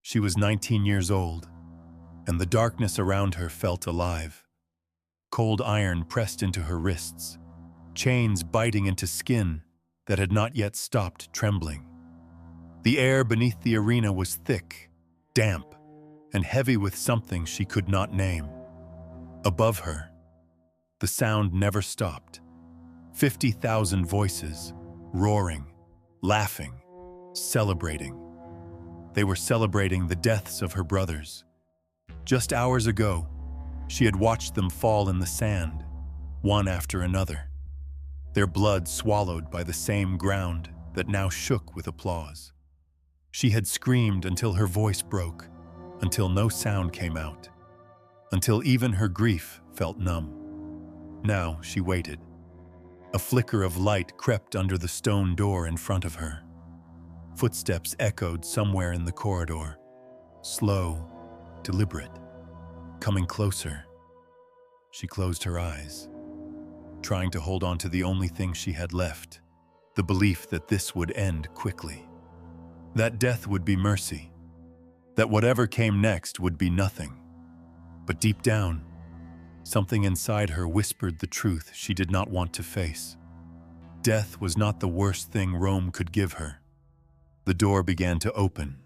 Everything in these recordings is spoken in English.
She was 19 years old, and the darkness around her felt alive. Cold iron pressed into her wrists, chains biting into skin that had not yet stopped trembling. The air beneath the arena was thick, damp, and heavy with something she could not name. Above her, the sound never stopped. 50,000 voices, roaring, laughing, celebrating. They were celebrating the deaths of her brothers. Just hours ago, she had watched them fall in the sand, one after another, their blood swallowed by the same ground that now shook with applause. She had screamed until her voice broke, until no sound came out, until even her grief felt numb. Now she waited. A flicker of light crept under the stone door in front of her. Footsteps echoed somewhere in the corridor, slow, deliberate, coming closer. She closed her eyes, trying to hold on to the only thing she had left, the belief that this would end quickly, that death would be mercy, that whatever came next would be nothing. But deep down, something inside her whispered the truth she did not want to face. Death was not the worst thing Rome could give her. The door began to open,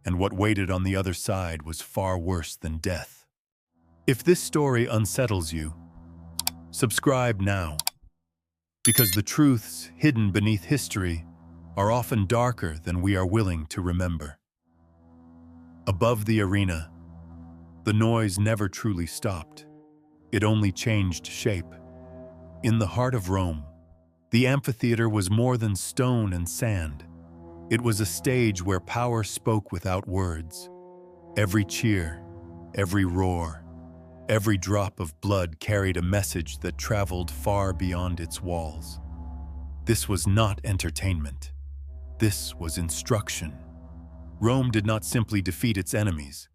and what waited on the other side was far worse than death. If this story unsettles you, subscribe now, because the truths hidden beneath history are often darker than we are willing to remember. Above the arena, the noise never truly stopped. It only changed shape. In the heart of Rome, the amphitheater was more than stone and sand. It was a stage where power spoke without words. Every cheer, every roar, every drop of blood carried a message that traveled far beyond its walls. This was not entertainment. This was instruction. Rome did not simply defeat its enemies.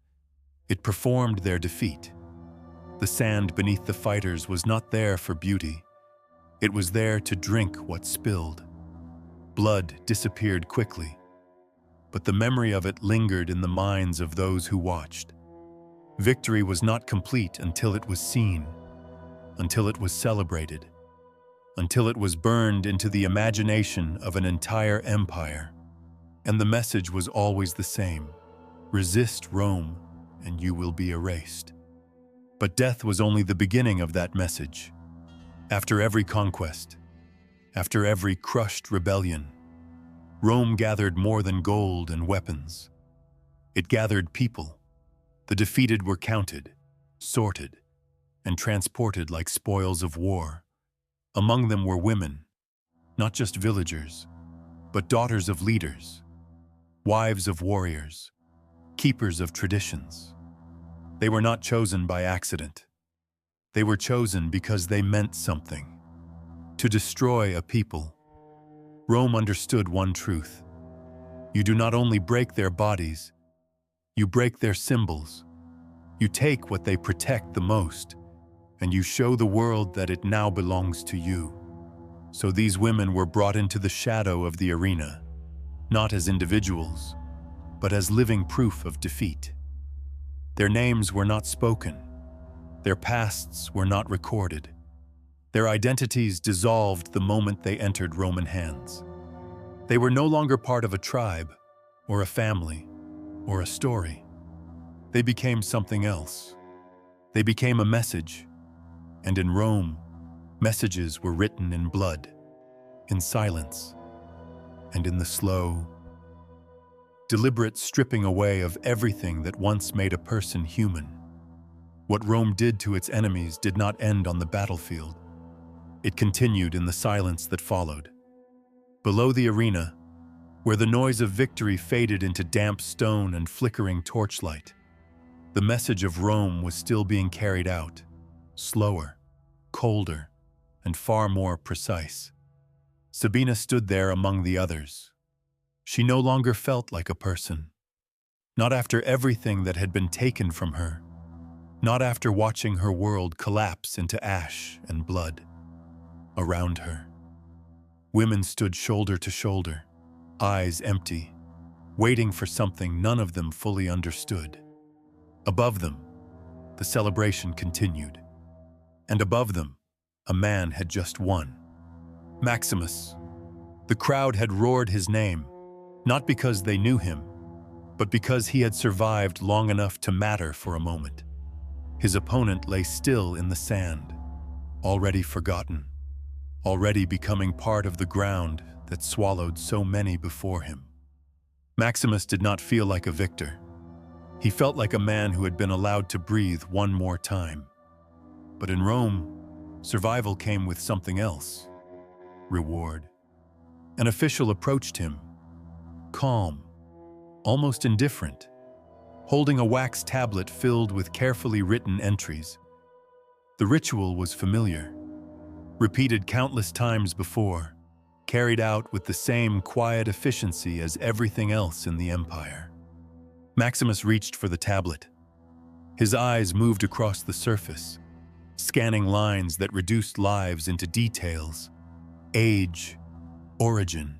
It performed their defeat. The sand beneath the fighters was not there for beauty. It was there to drink what spilled. Blood disappeared quickly, but the memory of it lingered in the minds of those who watched. Victory was not complete until it was seen, until it was celebrated, until it was burned into the imagination of an entire empire. And the message was always the same: resist Rome, and you will be erased. But death was only the beginning of that message. After every conquest, after every crushed rebellion, Rome gathered more than gold and weapons. It gathered people. The defeated were counted, sorted, and transported like spoils of war. Among them were women, not just villagers, but daughters of leaders, wives of warriors, keepers of traditions. They were not chosen by accident. They were chosen because they meant something. To destroy a people. Rome understood one truth. You do not only break their bodies, you break their symbols. You take what they protect the most, and you show the world that it now belongs to you. So these women were brought into the shadow of the arena, not as individuals, but as living proof of defeat. Their names were not spoken. Their pasts were not recorded. Their identities dissolved the moment they entered Roman hands. They were no longer part of a tribe, or a family, or a story. They became something else. They became a message. And in Rome, messages were written in blood, in silence, and in the slow, deliberate stripping away of everything that once made a person human. What Rome did to its enemies did not end on the battlefield. It continued in the silence that followed. Below the arena, where the noise of victory faded into damp stone and flickering torchlight, the message of Rome was still being carried out, slower, colder, and far more precise. Sabina stood there among the others. She no longer felt like a person. Not after everything that had been taken from her. Not after watching her world collapse into ash and blood. Around her, women stood shoulder to shoulder, eyes empty, waiting for something none of them fully understood. Above them, the celebration continued. And above them, a man had just won. Maximus. The crowd had roared his name, not because they knew him, but because he had survived long enough to matter for a moment. His opponent lay still in the sand, already forgotten, already becoming part of the ground that swallowed so many before him. Maximus did not feel like a victor. He felt like a man who had been allowed to breathe one more time. But in Rome, survival came with something else: reward. An official approached him, calm, almost indifferent, holding a wax tablet filled with carefully written entries. The ritual was familiar, repeated countless times before, carried out with the same quiet efficiency as everything else in the empire. Maximus reached for the tablet. His eyes moved across the surface, scanning lines that reduced lives into details: age, origin,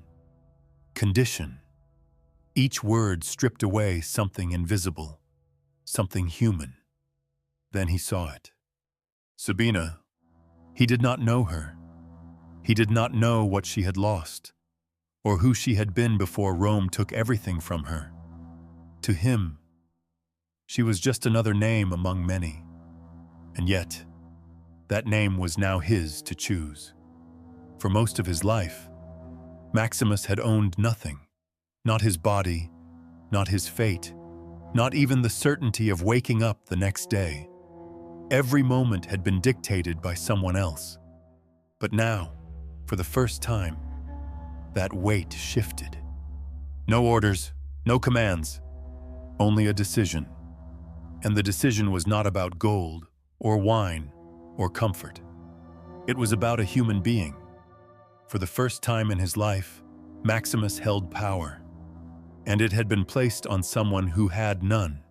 condition. Each word stripped away something invisible, something human. Then he saw it. Sabina. He did not know her. He did not know what she had lost, or who she had been before Rome took everything from her. To him, she was just another name among many. And yet, that name was now his to choose. For most of his life, Maximus had owned nothing. Not his body, not his fate, not even the certainty of waking up the next day. Every moment had been dictated by someone else. But now, for the first time, that weight shifted. No orders, no commands, only a decision. And the decision was not about gold, or wine, or comfort. It was about a human being. For the first time in his life, Maximus held power, and it had been placed on someone who had none.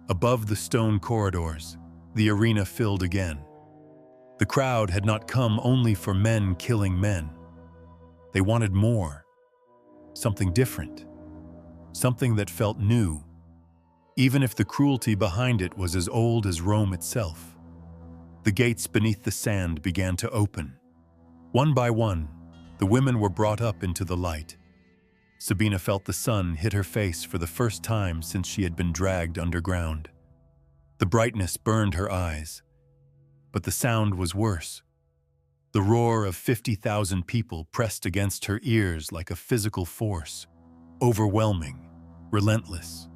Above the stone corridors, the arena filled again. The crowd had not come only for men killing men. They wanted more, something different, something that felt new, even if the cruelty behind it was as old as Rome itself. The gates beneath the sand began to open. One by one, the women were brought up into the light. Sabina felt the sun hit her face for the first time since she had been dragged underground. The brightness burned her eyes, but the sound was worse. The roar of 50,000 people pressed against her ears like a physical force, overwhelming, relentless.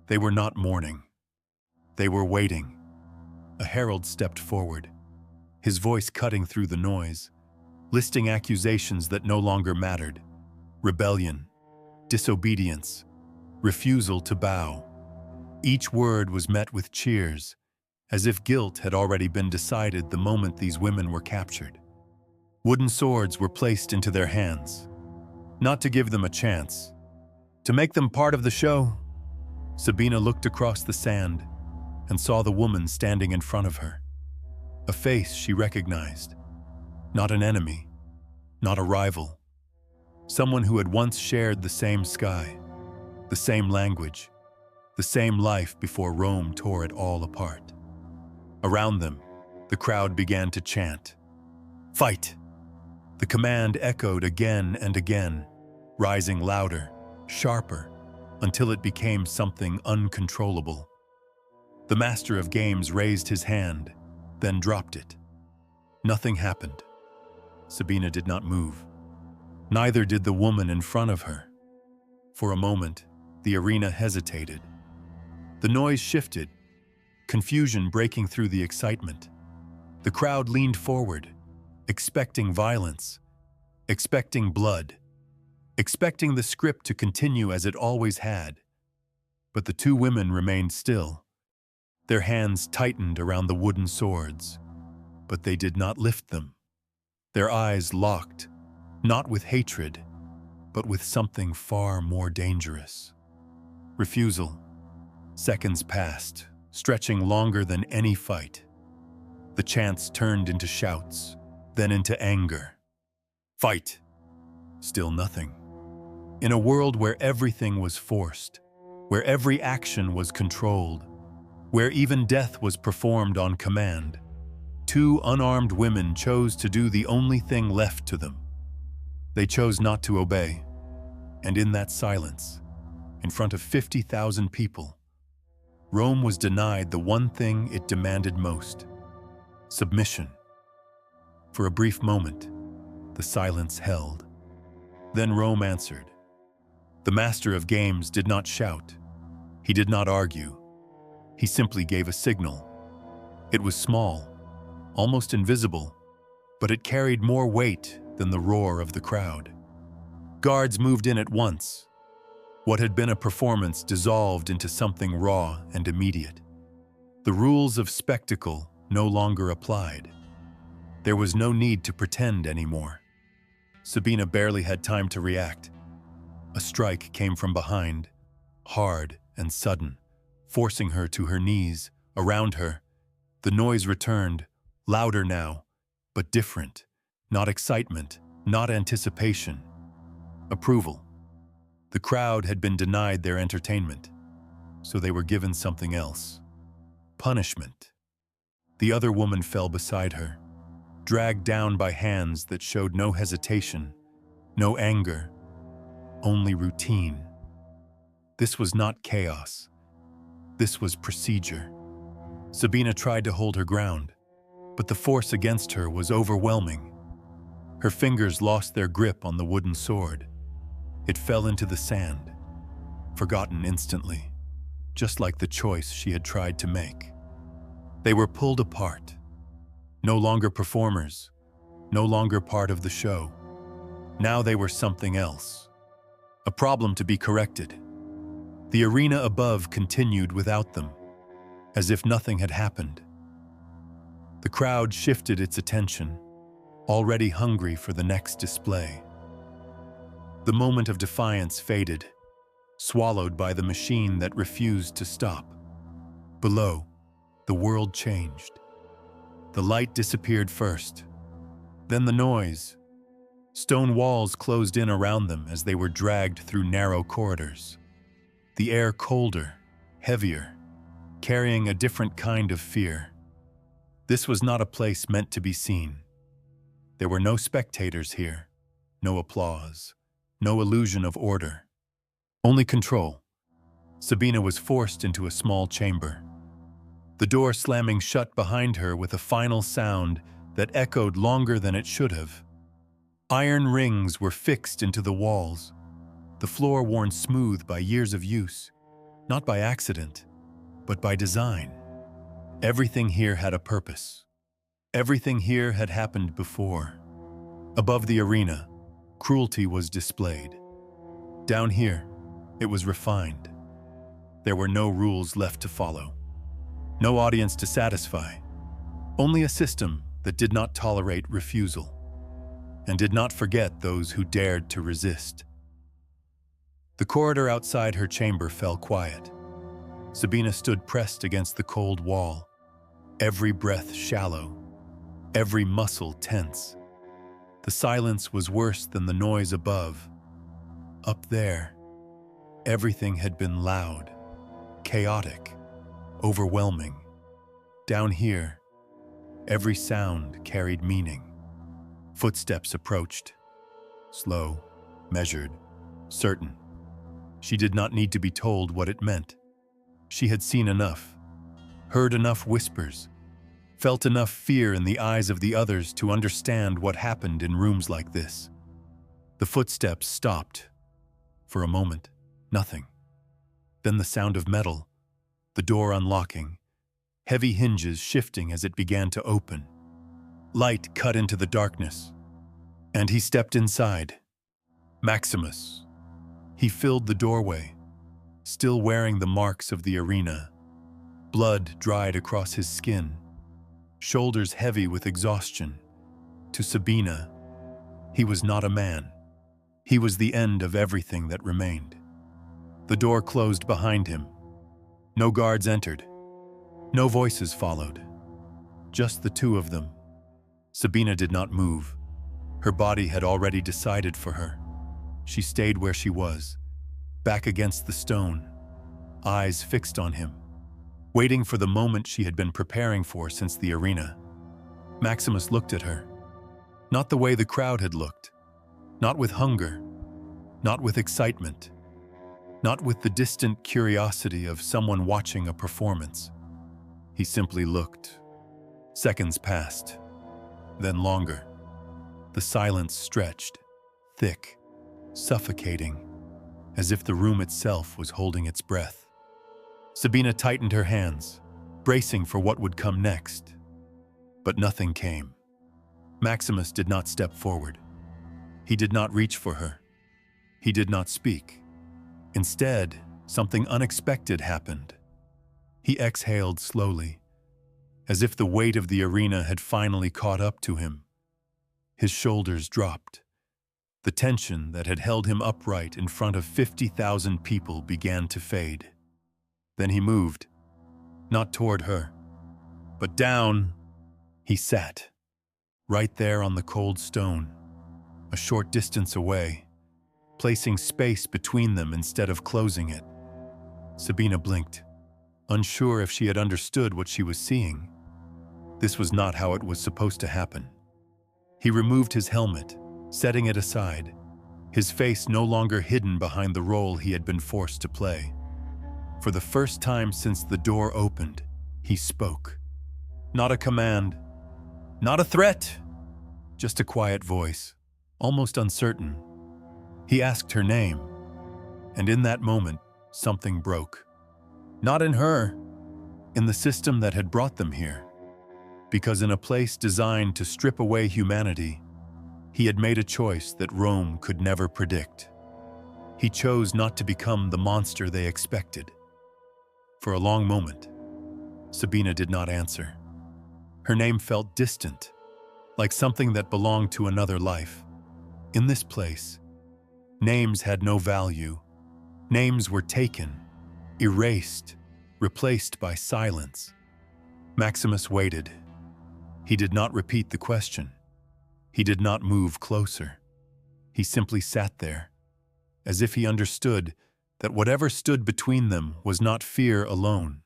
They were not mourning. They were waiting. A herald stepped forward, his voice cutting through the noise, listing accusations that no longer mattered: rebellion, disobedience, refusal to bow. Each word was met with cheers, as if guilt had already been decided the moment these women were captured. Wooden swords were placed into their hands, not to give them a chance, to make them part of the show. Sabina looked across the sand and saw the woman standing in front of her. A face she recognized. Not an enemy, not a rival. Someone who had once shared the same sky, the same language, the same life before Rome tore it all apart. Around them, the crowd began to chant, "Fight!" The command echoed again and again, rising louder, sharper, until it became something uncontrollable. The master of games raised his hand, then dropped it. Nothing happened. Sabina did not move. Neither did the woman in front of her. For a moment, the arena hesitated. The noise shifted, confusion breaking through the excitement. The crowd leaned forward, expecting violence, expecting blood, expecting the script to continue as it always had. But the two women remained still. Their hands tightened around the wooden swords, but they did not lift them. Their eyes locked, not with hatred, but with something far more dangerous. Refusal. Seconds passed, stretching longer than any fight. The chants turned into shouts, then into anger. Fight. Still nothing. In a world where everything was forced, where every action was controlled, where even death was performed on command, two unarmed women chose to do the only thing left to them. They chose not to obey, and in that silence, in front of 50,000 people, Rome was denied the one thing it demanded most: submission. For a brief moment, the silence held. Then Rome answered. The master of games did not shout. He did not argue. He simply gave a signal. It was small, almost invisible, but it carried more weight than the roar of the crowd. Guards moved in at once. What had been a performance dissolved into something raw and immediate. The rules of spectacle no longer applied. There was no need to pretend anymore. Sabina barely had time to react. A strike came from behind, hard and sudden, forcing her to her knees. Around her, the noise returned, louder now, but different. Not excitement, not anticipation. Approval. The crowd had been denied their entertainment, so they were given something else. Punishment. The other woman fell beside her, dragged down by hands that showed no hesitation, no anger, only routine. This was not chaos. This was procedure. Sabina tried to hold her ground, but the force against her was overwhelming. Her fingers lost their grip on the wooden sword. It fell into the sand, forgotten instantly, just like the choice she had tried to make. They were pulled apart. No longer performers, no longer part of the show. Now they were something else. A problem to be corrected. The arena above continued without them, as if nothing had happened. The crowd shifted its attention, already hungry for the next display. The moment of defiance faded, swallowed by the machine that refused to stop. Below, the world changed. The light disappeared first, then the noise. Stone walls closed in around them as they were dragged through narrow corridors. The air colder, heavier, carrying a different kind of fear. This was not a place meant to be seen. There were no spectators here, no applause, no illusion of order, only control. Sabina was forced into a small chamber, the door slamming shut behind her with a final sound that echoed longer than it should have. Iron rings were fixed into the walls, the floor worn smooth by years of use, not by accident, but by design. Everything here had a purpose. Everything here had happened before. Above the arena, cruelty was displayed. Down here, it was refined. There were no rules left to follow. No audience to satisfy. Only a system that did not tolerate refusal and did not forget those who dared to resist. The corridor outside her chamber fell quiet. Sabina stood pressed against the cold wall, every breath shallow, every muscle tense. The silence was worse than the noise above. Up there, everything had been loud, chaotic, overwhelming. Down here, every sound carried meaning. Footsteps approached, slow, measured, certain. She did not need to be told what it meant. She had seen enough, heard enough whispers, felt enough fear in the eyes of the others to understand what happened in rooms like this. The footsteps stopped. For a moment, nothing. Then the sound of metal, the door unlocking, heavy hinges shifting as it began to open. Light cut into the darkness, and he stepped inside. Maximus. He filled the doorway, still wearing the marks of the arena. Blood dried across his skin, shoulders heavy with exhaustion. To Sabina, he was not a man. He was the end of everything that remained. The door closed behind him. No guards entered. No voices followed. Just the two of them. Sabina did not move. Her body had already decided for her. She stayed where she was, back against the stone, eyes fixed on him, waiting for the moment she had been preparing for since the arena. Maximus looked at her, not the way the crowd had looked, not with hunger, not with excitement, not with the distant curiosity of someone watching a performance. He simply looked. Seconds passed, then longer. The silence stretched, thick, suffocating, as if the room itself was holding its breath. Sabina tightened her hands, bracing for what would come next. But nothing came. Maximus did not step forward. He did not reach for her. He did not speak. Instead, something unexpected happened. He exhaled slowly, as if the weight of the arena had finally caught up to him. His shoulders dropped. The tension that had held him upright in front of 50,000 people began to fade. Then he moved, not toward her, but down. He sat, right there on the cold stone, a short distance away, placing space between them instead of closing it. Sabina blinked, unsure if she had understood what she was seeing. This was not how it was supposed to happen. He removed his helmet, setting it aside, his face no longer hidden behind the role he had been forced to play. For the first time since the door opened, he spoke. Not a command, not a threat, just a quiet voice, almost uncertain. He asked her name, and in that moment, something broke. Not in her, in the system that had brought them here. Because in a place designed to strip away humanity, he had made a choice that Rome could never predict. He chose not to become the monster they expected. For a long moment, Sabina did not answer. Her name felt distant, like something that belonged to another life. In this place, names had no value. Names were taken, erased, replaced by silence. Maximus waited. He did not repeat the question. He did not move closer. He simply sat there, as if he understood that whatever stood between them was not fear alone,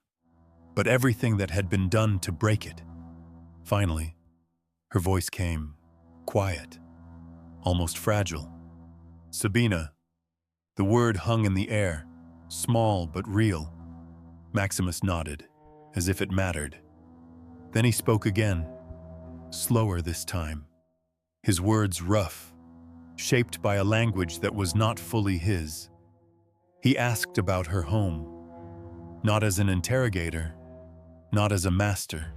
but everything that had been done to break it. Finally, her voice came, quiet, almost fragile. Sabina. The word hung in the air, small but real. Maximus nodded, as if it mattered. Then he spoke again, slower this time, his words rough, shaped by a language that was not fully his. He asked about her home, not as an interrogator, not as a master,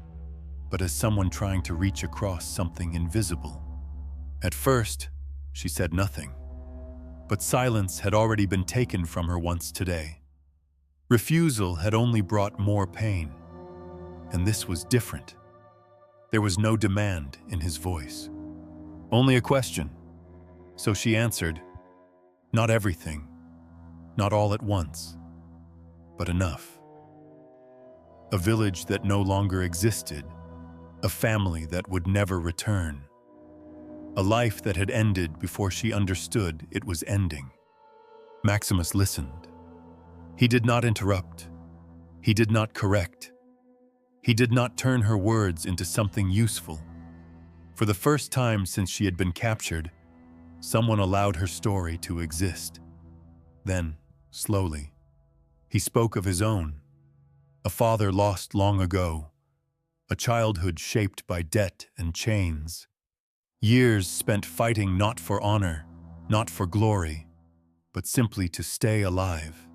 but as someone trying to reach across something invisible. At first, she said nothing, but silence had already been taken from her once today. Refusal had only brought more pain, and this was different. There was no demand in his voice, only a question. So she answered, not everything, not all at once, but enough. A village that no longer existed, a family that would never return, a life that had ended before she understood it was ending. Maximus listened. He did not interrupt. He did not correct. He did not turn her words into something useful. For the first time since she had been captured, someone allowed her story to exist. Then, slowly, he spoke of his own, a father lost long ago, a childhood shaped by debt and chains, years spent fighting not for honor, not for glory, but simply to stay alive.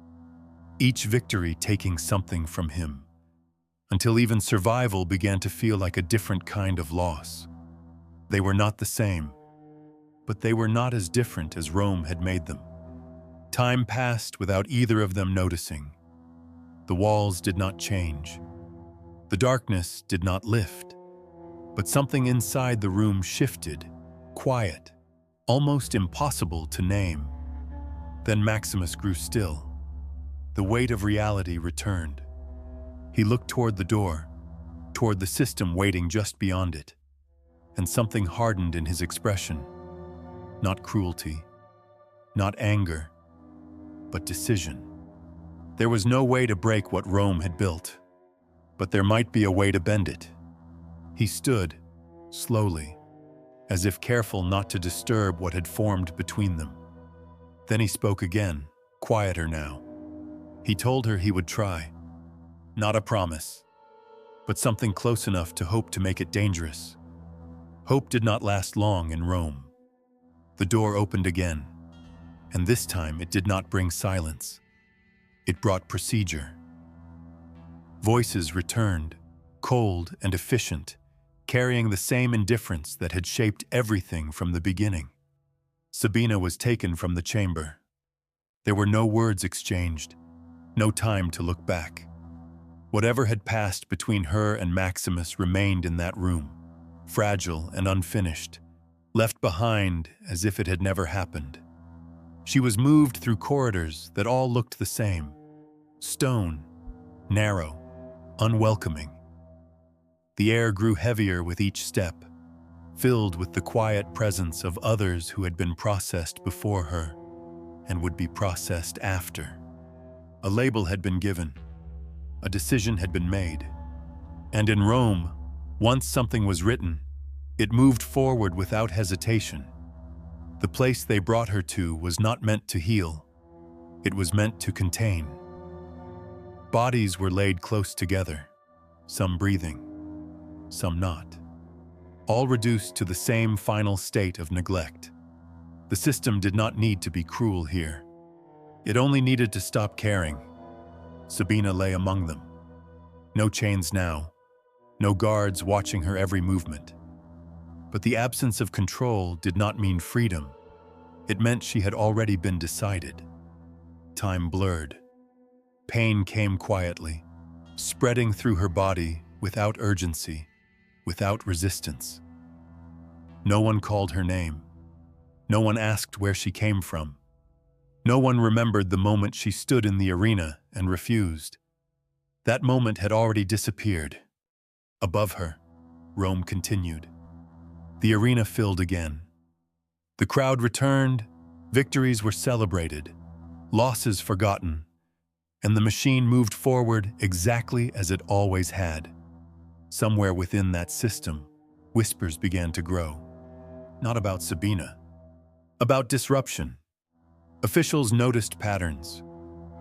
Each victory taking something from him, until even survival began to feel like a different kind of loss. They were not the same, but they were not as different as Rome had made them. Time passed without either of them noticing. The walls did not change. The darkness did not lift, but something inside the room shifted, quiet, almost impossible to name. Then Maximus grew still. The weight of reality returned. He looked toward the door, toward the system waiting just beyond it, and something hardened in his expression. Not cruelty, not anger, but decision. There was no way to break what Rome had built, but there might be a way to bend it. He stood, slowly, as if careful not to disturb what had formed between them. Then he spoke again, quieter now. He told her he would try. Not a promise, but something close enough to hope to make it dangerous. Hope did not last long in Rome. The door opened again, and this time it did not bring silence. It brought procedure. Voices returned, cold and efficient, carrying the same indifference that had shaped everything from the beginning. Sabina was taken from the chamber. There were no words exchanged, no time to look back. Whatever had passed between her and Maximus remained in that room, fragile and unfinished, left behind as if it had never happened. She was moved through corridors that all looked the same, stone, narrow, unwelcoming. The air grew heavier with each step, filled with the quiet presence of others who had been processed before her and would be processed after. A label had been given, a decision had been made, and in Rome, once something was written, it moved forward without hesitation. The place they brought her to was not meant to heal, it was meant to contain. Bodies were laid close together, some breathing, some not, all reduced to the same final state of neglect. The system did not need to be cruel here. It only needed to stop caring. Sabina lay among them. No chains now, no guards watching her every movement. But the absence of control did not mean freedom. It meant she had already been decided. Time blurred. Pain came quietly, spreading through her body without urgency, without resistance. No one called her name. No one asked where she came from. No one remembered the moment she stood in the arena and refused. That moment had already disappeared. Above her, Rome continued. The arena filled again. The crowd returned, victories were celebrated, losses forgotten, and the machine moved forward exactly as it always had. Somewhere within that system, whispers began to grow. Not about Sabina, about disruption. Officials noticed patterns,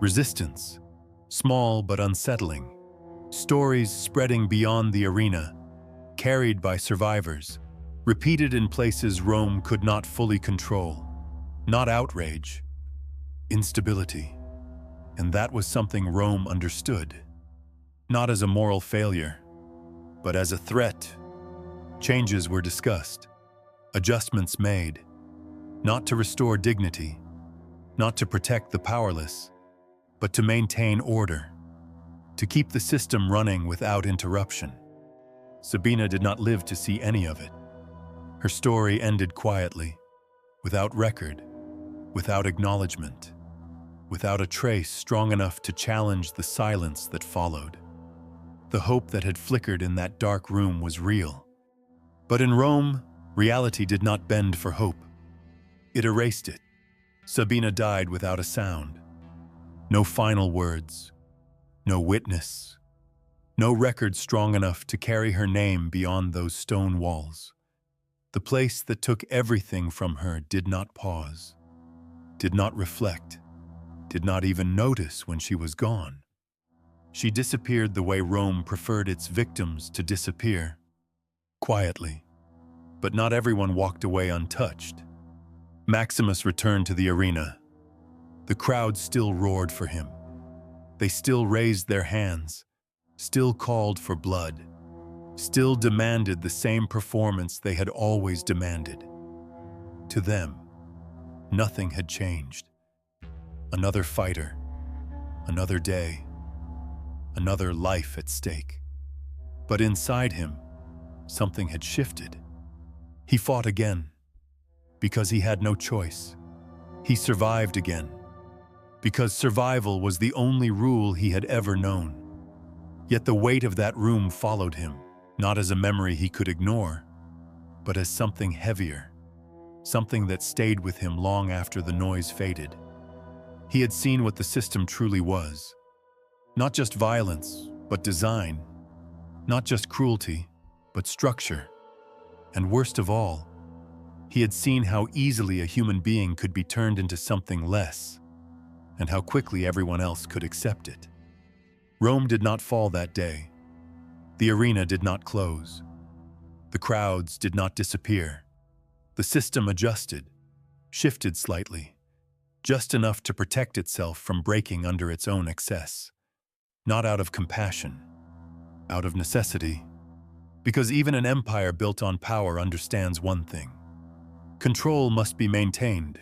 resistance, small but unsettling, stories spreading beyond the arena, carried by survivors, repeated in places Rome could not fully control. Not outrage, instability. And that was something Rome understood. Not as a moral failure, but as a threat. Changes were discussed, adjustments made, not to restore dignity, not to protect the powerless, but to maintain order, to keep the system running without interruption. Sabina did not live to see any of it. Her story ended quietly, without record, without acknowledgement, without a trace strong enough to challenge the silence that followed. The hope that had flickered in that dark room was real. But in Rome, reality did not bend for hope. It erased it. Sabina died without a sound. No final words, no witness, no record strong enough to carry her name beyond those stone walls. The place that took everything from her did not pause, did not reflect, did not even notice when she was gone. She disappeared the way Rome preferred its victims to disappear, quietly. But not everyone walked away untouched. Maximus returned to the arena. The crowd still roared for him. They still raised their hands, still called for blood, still demanded the same performance they had always demanded. To them, nothing had changed. Another fighter, another day, another life at stake. But inside him, something had shifted. He fought again, because he had no choice. He survived again, because survival was the only rule he had ever known. Yet the weight of that room followed him, not as a memory he could ignore, but as something heavier, something that stayed with him long after the noise faded. He had seen what the system truly was. Not just violence, but design. Not just cruelty, but structure. And worst of all, he had seen how easily a human being could be turned into something less, and how quickly everyone else could accept it. Rome did not fall that day. The arena did not close. The crowds did not disappear. The system adjusted, shifted slightly, just enough to protect itself from breaking under its own excess. Not out of compassion, out of necessity. Because even an empire built on power understands one thing. Control must be maintained.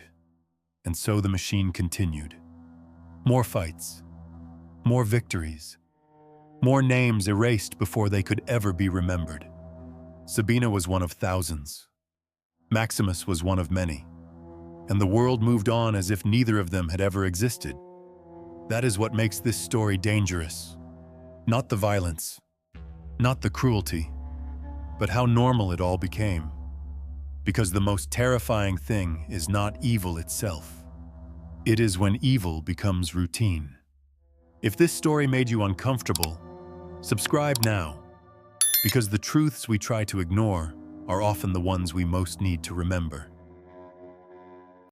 And so the machine continued. More fights, more victories, more names erased before they could ever be remembered. Sabina was one of thousands. Maximus was one of many. And the world moved on as if neither of them had ever existed. That is what makes this story dangerous. Not the violence, not the cruelty, but how normal it all became. Because the most terrifying thing is not evil itself. It is when evil becomes routine. If this story made you uncomfortable, subscribe now, because the truths we try to ignore are often the ones we most need to remember.